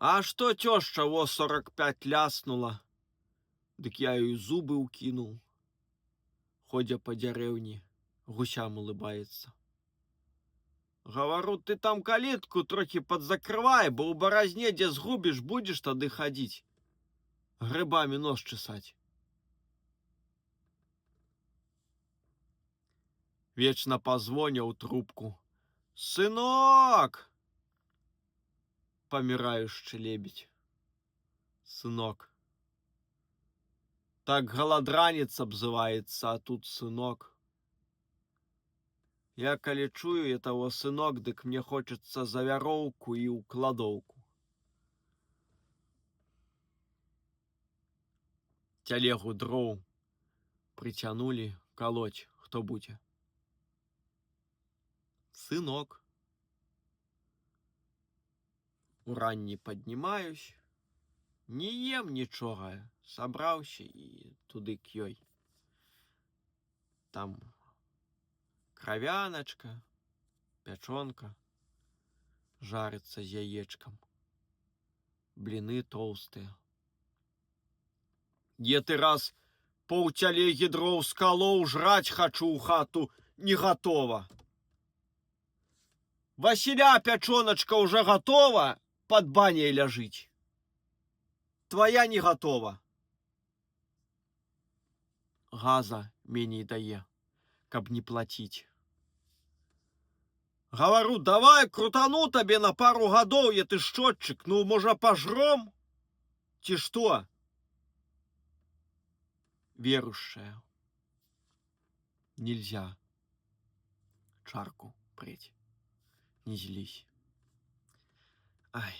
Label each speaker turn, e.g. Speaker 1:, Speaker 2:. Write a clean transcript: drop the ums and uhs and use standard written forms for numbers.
Speaker 1: А что теща во 45 ляснула? Дык я ей зубы укинул. Ходя по деревне, гусям улыбается. Говорю, ты там калитку трохи подзакрывай, бо у борозне, где сгубишь, будешь тады ходить, грибами нос чесать. Вечно позвонял трубку. Сынок! Помирающий лебедь. Сынок. Так голодранец обзывается, а тут сынок. Я коли чую этого сынок, дык мне хочется за вяроўку и укладовку. Телегу дров притянули колоть, кто будзе. Сынок. Уранні поднимаюсь, не ем нічога, собрался и туды к ёй. Там кровяночка, пячонка, жарится с яечком, блины толстые. Е ты раз полтелеги дров сколол, жрать хочу у хату, не готово. Василя пячоночка уже готова, под баней ляжить. Твоя не готова. Газа меней дае, каб не платить. Говорю, давай крутану тебе на пару годов, я ты счетчик, ну, может, пожром? Ти что? Верующая. Нельзя чарку преть. Не злись. Ай.